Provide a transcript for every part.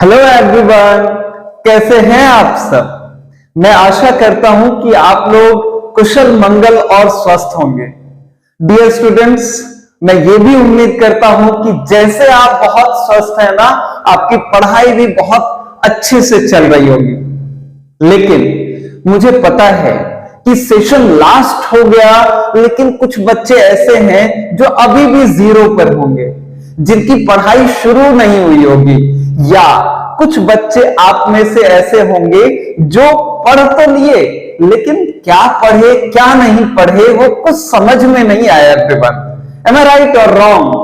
Hello everyone, कैसे हैं आप सब। मैं आशा करता हूं कि आप लोग कुशल मंगल और स्वस्थ होंगे। डियर स्टूडेंट्स, मैं ये भी उम्मीद करता हूं कि जैसे आप बहुत स्वस्थ हैं ना, आपकी पढ़ाई भी बहुत अच्छे से चल रही होगी। लेकिन मुझे पता है कि सेशन लास्ट हो गया, लेकिन कुछ बच्चे ऐसे हैं जो अभी भी जीरो पर होंगे, जिनकी पढ़ाई शुरू नहीं हुई होगी, या कुछ बच्चे आप में से ऐसे होंगे जो पढ़ तो लिए लेकिन क्या पढ़े क्या नहीं पढ़े वो कुछ समझ में नहीं आया। एवरीवन, एम आई राइट और रॉन्ग?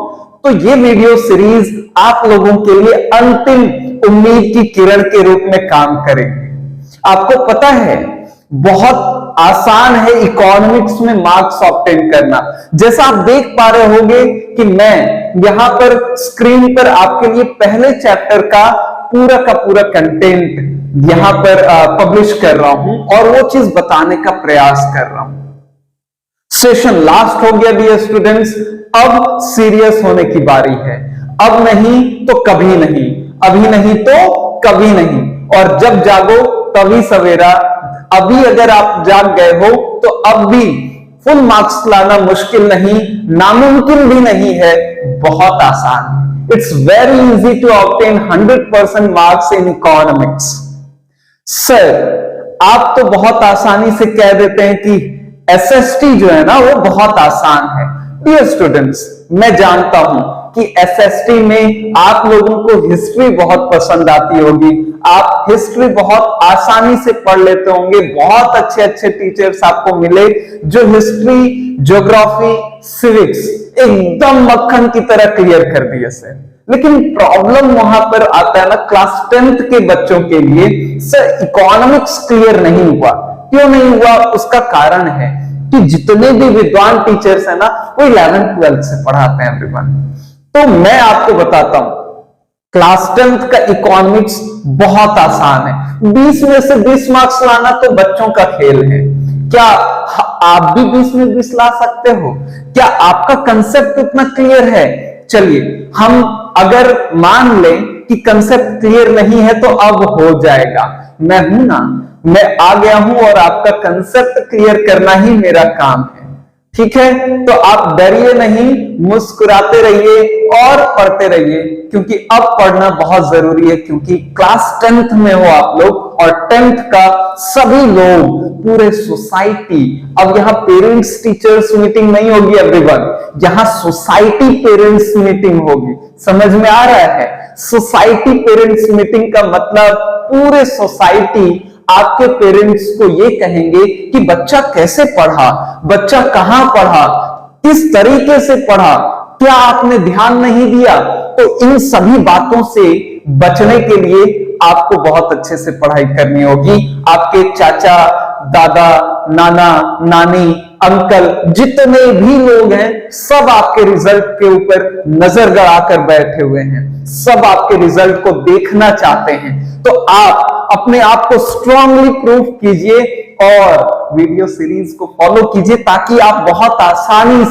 तो ये वीडियो सीरीज आप लोगों के लिए अंतिम उम्मीद की किरण के रूप में काम करेगी। आपको पता है बहुत आसान है इकोनॉमिक्स में मार्क्स ऑब्टेन करना। जैसा आप देख पा रहे होंगे कि मैं यहां पर स्क्रीन पर आपके लिए पहले चैप्टर का पूरा कंटेंट यहां पर पब्लिश कर रहा हूं और वो चीज बताने का प्रयास कर रहा हूं। सेशन लास्ट हो गया डियर स्टूडेंट्स, अब सीरियस होने की बारी है। अब नहीं तो कभी नहीं, अभी नहीं तो कभी नहीं, और जब जागो तभी सवेरा। अभी अगर आप जाग गए हो तो अब भी फुल मार्क्स लाना मुश्किल नहीं, नामुमकिन भी नहीं है, बहुत आसान है। It's very easy to obtain 100% marks in economics. Sir, आप तो बहुत आसानी से कह देते हैं कि एसएसटी जो है ना वो बहुत आसान है। डियर स्टूडेंट्स, मैं जानता हूं कि एसएसटी में आप लोगों को हिस्ट्री बहुत पसंद आती होगी, आप हिस्ट्री बहुत आसानी से पढ़ लेते होंगे। बहुत अच्छे अच्छे टीचर्स आपको मिले जो हिस्ट्री, ज्योग्राफी, सिविक्स एकदम मक्खन की तरह क्लियर कर दिए सर। लेकिन प्रॉब्लम वहां पर आता है ना क्लास 10th के बच्चों के लिए, सर इकोनॉमिक्स क्लियर नहीं हुआ। क्यों नहीं हुआ? उसका कारण है कि जितने भी विद्वान टीचर्स हैं ना वो 11th 12th से पढ़ाते हैं एवरीवन। तो मैं आपको बताता हूं, क्लास 10th का इकोनॉमिक्स बहुत आसान है। 20 में से 20 मार्क्स लाना तो बच्चों का खेल है। क्या आप भी 20 में 20 ला सकते हो? क्या आपका कंसेप्ट उतना क्लियर है? चलिए हम अगर मान लें कि कंसेप्ट क्लियर नहीं है तो अब हो जाएगा। मैं हूं ना, मैं आ गया हूं और आपका कंसेप्ट क्लियर करना ही मेरा काम है। ठीक है, तो आप डरिए नहीं, मुस्कुराते रहिए और पढ़ते रहिए, क्योंकि अब पढ़ना बहुत जरूरी है। क्योंकि क्लास 10th में हो आप लोग और 10th का सभी लोग, पूरे सोसाइटी, अब यहां पेरेंट्स टीचर्स मीटिंग नहीं होगी एवरीवन, यहां सोसाइटी पेरेंट्स मीटिंग होगी। समझ में आ रहा है? सोसाइटी पेरेंट्स मीटिंग का मतलब पूरे सोसाइटी आपके पेरेंट्स को ये कहेंगे कि बच्चा कैसे पढ़ा, बच्चा कहां पढ़ा, किस तरीके से पढ़ा, क्या आपने ध्यान नहीं दिया। तो इन सभी बातों से बचने के लिए आपको बहुत अच्छे से पढ़ाई करनी होगी। आपके चाचा, दादा, नाना, नानी, अंकल, जितने भी लोग हैं सब आपके रिजल्ट के ऊपर नजर गड़ाकर बैठे हुए हैं, सब आपके रिजल्ट को देखना चाहते हैं। तो आप अपने आप को स्ट्रांगली प्रूफ कीजिए और वीडियो सीरीज को फॉलो कीजिए ताकि आप बहुत आसानी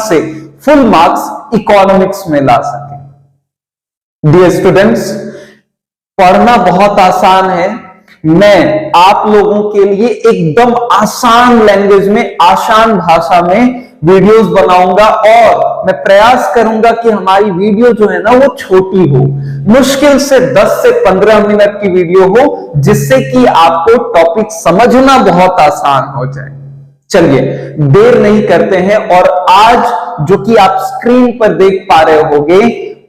से फुल मार्क्स इकोनॉमिक्स में ला सकें। डियर स्टूडेंट्स, पढ़ना बहुत आसान है। मैं आप लोगों के लिए एकदम आसान लैंग्वेज में, आसान भाषा में वीडियोस बनाऊंगा और मैं प्रयास करूंगा कि हमारी वीडियो जो है ना वो छोटी हो, मुश्किल से 10 से 15 मिनट की वीडियो हो, जिससे कि आपको टॉपिक समझना बहुत आसान हो जाए। चलिए देर नहीं करते हैं और आज जो कि आप स्क्रीन पर देख पा रहे होंगे,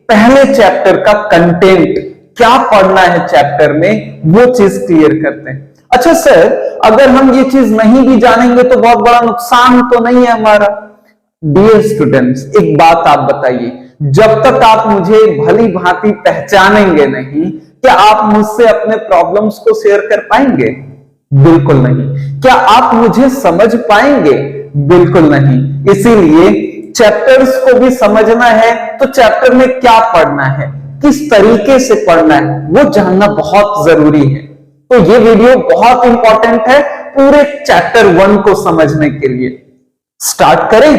पहले चैप्टर का कंटेंट, क्या पढ़ना है चैप्टर में, वो चीज क्लियर करते हैं। अच्छा सर, अगर हम ये चीज नहीं भी जानेंगे तो बहुत बड़ा नुकसान तो नहीं है हमारा? डियर स्टूडेंट्स, एक बात आप बताइए, जब तक आप मुझे भली भांति पहचानेंगे नहीं, क्या आप मुझसे अपने प्रॉब्लम्स को शेयर कर पाएंगे? बिल्कुल नहीं। क्या आप मुझे समझ पाएंगे? बिल्कुल नहीं। इसीलिए चैप्टर्स को भी समझना है तो चैप्टर में क्या पढ़ना है, किस तरीके से पढ़ना है, वो जानना बहुत जरूरी है। तो ये वीडियो बहुत इंपॉर्टेंट है पूरे चैप्टर 1 को समझने के लिए। स्टार्ट करें?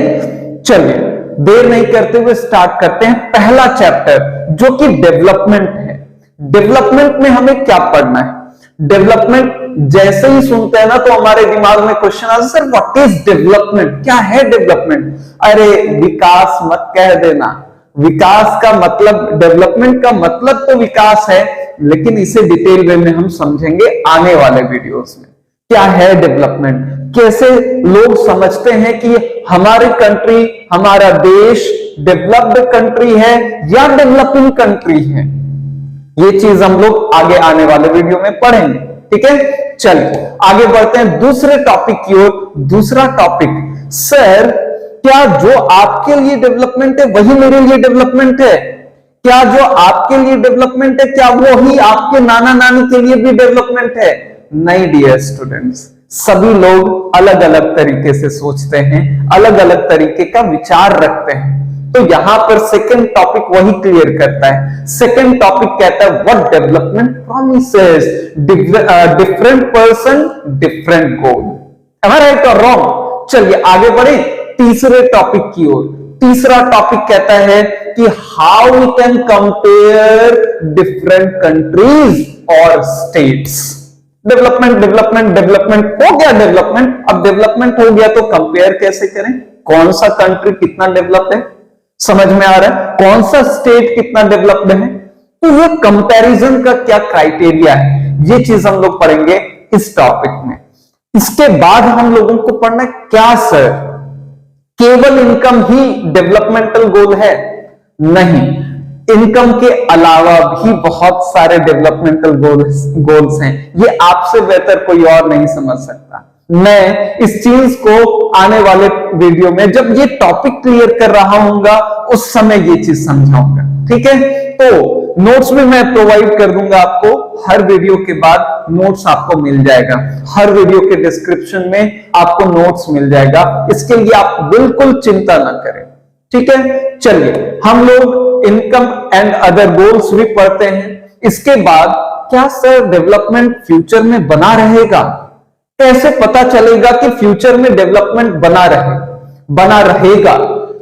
चलिए, देर नहीं करते हुए स्टार्ट करते हैं पहला चैप्टर जो कि डेवलपमेंट है। डेवलपमेंट में हमें क्या पढ़ना है? डेवलपमेंट जैसे ही सुनते हैं ना तो हमारे दिमाग में क्वेश्चन आता है, सर व्हाट इज डेवलपमेंट? क्या है डेवलपमेंट? अरे विकास मत कह देना। विकास का मतलब, डेवलपमेंट का मतलब तो विकास है, लेकिन इसे डिटेल वे में हम समझेंगे आने वाले वीडियोस में। क्या है डेवलपमेंट? कैसे लोग समझते हैं कि हमारी कंट्री, हमारा देश डेवलप्ड कंट्री है या डेवलपिंग कंट्री है? ये चीज हम लोग आगे आने वाले वीडियो में पढ़ेंगे। ठीक है, चलिए आगे बढ़ते हैं दूसरे टॉपिक की ओर। दूसरा टॉपिक, सर क्या जो आपके लिए डेवलपमेंट है वही मेरे लिए डेवलपमेंट है? क्या जो आपके लिए डेवलपमेंट है क्या वो ही आपके नाना नानी के लिए भी डेवलपमेंट है? नहीं डियर स्टूडेंट्स, सभी लोग अलग अलग तरीके से सोचते हैं, अलग अलग तरीके का विचार रखते हैं। तो यहां पर सेकंड टॉपिक वही क्लियर करता है। सेकंड टॉपिक कहता है what development promises different person different goal. Am I right और रॉन्ग? चलिए आगे बढ़े तीसरे टॉपिक की ओर। तीसरा टॉपिक कहता है कि how we can compare different countries और स्टेट्स। डेवलपमेंट डेवलपमेंट डेवलपमेंट हो गया डेवलपमेंट, अब डेवलपमेंट हो गया तो कंपेयर कैसे करें? कौन सा कंट्री कितना डेवलप्ड है, समझ में आ रहा है? कौन सा स्टेट कितना डेवलप्ड है? तो ये कंपैरिजन का क्या क्राइटेरिया है, ये चीज हम लोग पढ़ेंगे इस टॉपिक में। इसके बाद हम लोगों को पढ़ना क्या सर केवल इनकम ही डेवलपमेंटल गोल है? नहीं, इनकम के अलावा भी बहुत सारे डेवलपमेंटल गोल्स हैं। ये आपसे बेहतर कोई और नहीं समझ सकता। मैं इस चीज को आने वाले वीडियो में जब ये टॉपिक क्लियर कर रहा हूंगा उस समय ये चीज समझाऊंगा। ठीक है, तो नोट्स भी मैं प्रोवाइड कर दूंगा आपको। हर वीडियो के बाद नोट्स आपको मिल जाएगा, हर वीडियो के डिस्क्रिप्शन में आपको नोट्स मिल जाएगा। इसके लिए आप बिल्कुल चिंता ना करें। ठीक है, चलिए हम लोग इनकम एंड अदर गोल्स भी पढ़ते हैं। इसके बाद क्या सर डेवलपमेंट फ्यूचर में बना रहेगा? कैसे पता चलेगा कि फ्यूचर में डेवलपमेंट बना रहेगा?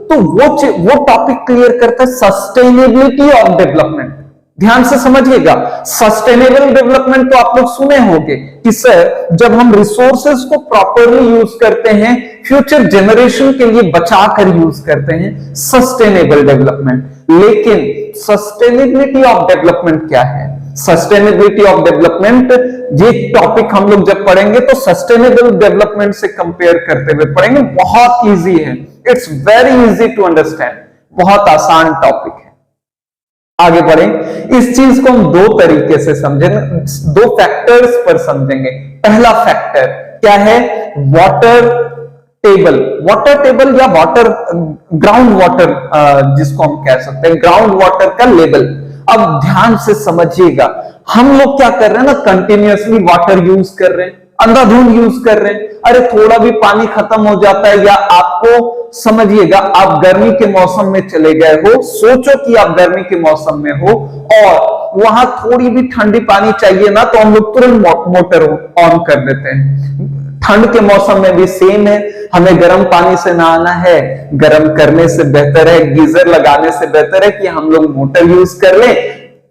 तो वो टॉपिक क्लियर करता है सस्टेनेबिलिटी ऑफ डेवलपमेंट। ध्यान से समझिएगा, सस्टेनेबल डेवलपमेंट तो आप लोग सुने होंगे कि सर जब हम रिसोर्सेज को प्रॉपरली यूज करते हैं, फ्यूचर जनरेशन के लिए बचाकर यूज करते हैं, सस्टेनेबल डेवलपमेंट। लेकिन सस्टेनेबिलिटी ऑफ डेवलपमेंट क्या है? सस्टेनेबिलिटी ऑफ डेवलपमेंट ये टॉपिक हम लोग जब पढ़ेंगे तो सस्टेनेबल डेवलपमेंट से कंपेयर करते हुए पढ़ेंगे। बहुत इजी है, it's very easy to understand, बहुत आसान टॉपिक है। आगे बढ़ें, इस चीज को हम दो तरीके से समझेंगे, दो फैक्टर्स पर समझेंगे। पहला फैक्टर क्या है? Water table. वाटर टेबल या वाटर ग्राउंड वाटर जिसको हम कह सकते हैं, ग्राउंड वाटर का लेवल। अब ध्यान से समझिएगा, हम लोग क्या कर रहे हैं ना, कंटिन्यूअसली वाटर यूज कर रहे हैं, अंधाधुंध यूज कर रहे हैं। अरे थोड़ा भी पानी खत्म हो जाता है, या आपको समझिएगा आप गर्मी के मौसम में चले गए हो, सोचो कि आप गर्मी के मौसम में हो और वहां थोड़ी भी ठंडी पानी चाहिए ना, तो हम लोग तुरंत मोटर ऑन कर देते हैं। ठंड के मौसम में भी सेम है, हमें गर्म पानी से नहाना है, गर्म करने से बेहतर है, गीजर लगाने से बेहतर है कि हम लोग मोटर यूज कर लें।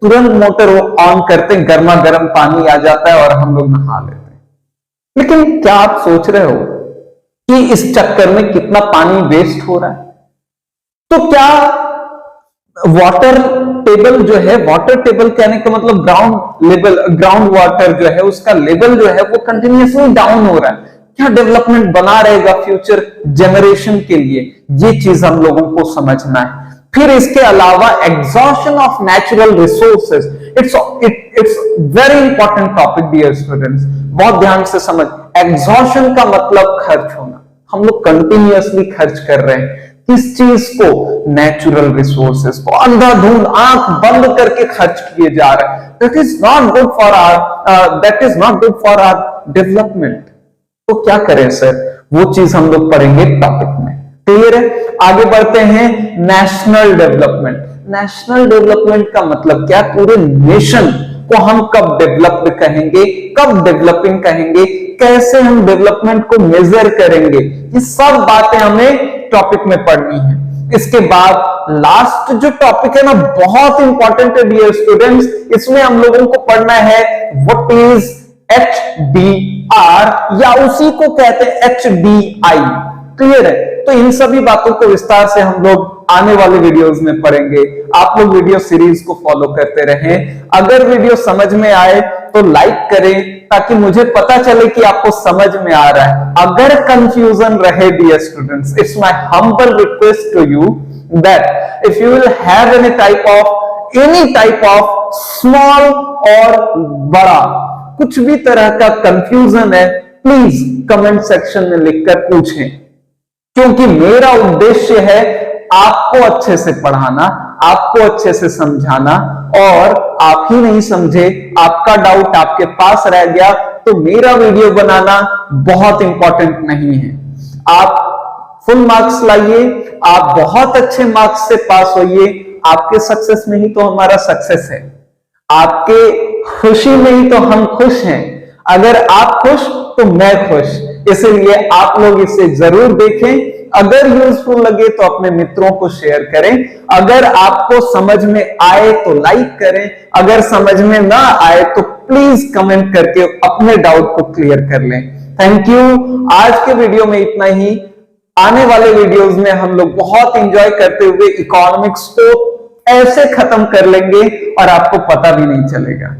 तुरंत मोटर ऑन करते हैं, गर्मा गर्म पानी आ जाता है और हम लोग नहा लेते हैं। लेकिन क्या आप सोच रहे हो कि इस चक्कर में कितना पानी वेस्ट हो रहा है? तो क्या वाटर टेबल जो है, वाटर टेबल कहने का मतलब ग्राउंड लेवल, ग्राउंड वाटर जो है उसका लेवल जो है वो कंटिन्यूअसली डाउन हो रहा है। क्या डेवलपमेंट बना रहेगा फ्यूचर जनरेशन के लिए? ये चीज हम लोगों को समझना है। फिर इसके अलावा exhaustion of natural resources, it's very important topic dear students, बहुत ध्यान से समझ। एग्जॉशन का मतलब खर्च होना। हम लोग कंटिन्यूअसली खर्च कर रहे हैं किस चीज को? नेचुरल रिसोर्सेज को अंधाधुंध आंख बंद करके खर्च किए जा रहे हैं। That is not good for our development. तो क्या करें सर? वो चीज हम लोग पढ़ेंगे टॉपिक में। क्लियर है? आगे बढ़ते हैं, नेशनल डेवलपमेंट। नेशनल डेवलपमेंट का मतलब क्या? पूरे नेशन को हम कब डेवलप्ड कहेंगे, कब डेवलपिंग कहेंगे, कैसे हम डेवलपमेंट को मेजर करेंगे, ये सब बातें हमें टॉपिक में पढ़नी है। इसके बाद लास्ट जो टॉपिक है ना, बहुत इंपॉर्टेंट है डियर स्टूडेंट्स। इसमें हम लोगों को पढ़ना है व्हाट इज HBR या उसी को कहते हैं HDI। क्लियर है? तो इन सभी बातों को विस्तार से हम लोग आने वाले वीडियोस में पढ़ेंगे। आप लोग वीडियो सीरीज को फॉलो करते रहें। अगर वीडियो समझ में आए तो लाइक करें ताकि मुझे पता चले कि आपको समझ में आ रहा है। अगर कंफ्यूजन रहे dear students, it's my humble request to you that if you will have any type of small और बड़ा कुछ भी तरह का कंफ्यूजन है, प्लीज कमेंट सेक्शन में लिखकर पूछें, क्योंकि मेरा उद्देश्य है आपको अच्छे से पढ़ाना, आपको अच्छे से समझाना। और आप ही नहीं समझे, आपका डाउट आपके पास रह गया तो मेरा वीडियो बनाना बहुत इंपॉर्टेंट नहीं है। आप फुल मार्क्स लाइए, आप बहुत अच्छे मार्क्स से पास होइए। आपके सक्सेस में ही तो हमारा सक्सेस है, आपके खुशी में ही तो हम खुश हैं। अगर आप खुश तो मैं खुश, इसलिए आप लोग इसे जरूर देखें। अगर यूजफुल लगे तो अपने मित्रों को शेयर करें। अगर आपको समझ में आए तो लाइक करें, अगर समझ में ना आए तो प्लीज कमेंट करके अपने डाउट को क्लियर कर लें। Thank you. आज के वीडियो में इतना ही। आने वाले वीडियोस में हम लोग बहुत एंजॉय करते हुए इकोनॉमिक्स को ऐसे खत्म कर लेंगे और आपको पता भी नहीं चलेगा।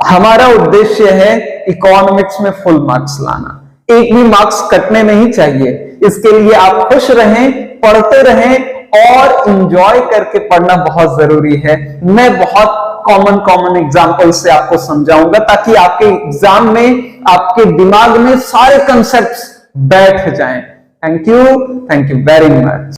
हमारा उद्देश्य है इकोनॉमिक्स में फुल मार्क्स लाना, एक भी मार्क्स कटने नहीं चाहिए। इसके लिए आप खुश रहें, पढ़ते रहें और एंजॉय करके पढ़ना बहुत जरूरी है। मैं बहुत कॉमन एग्जांपल से आपको समझाऊंगा ताकि आपके एग्जाम में, आपके दिमाग में सारे कंसेप्ट्स बैठ जाएं। Thank you very much.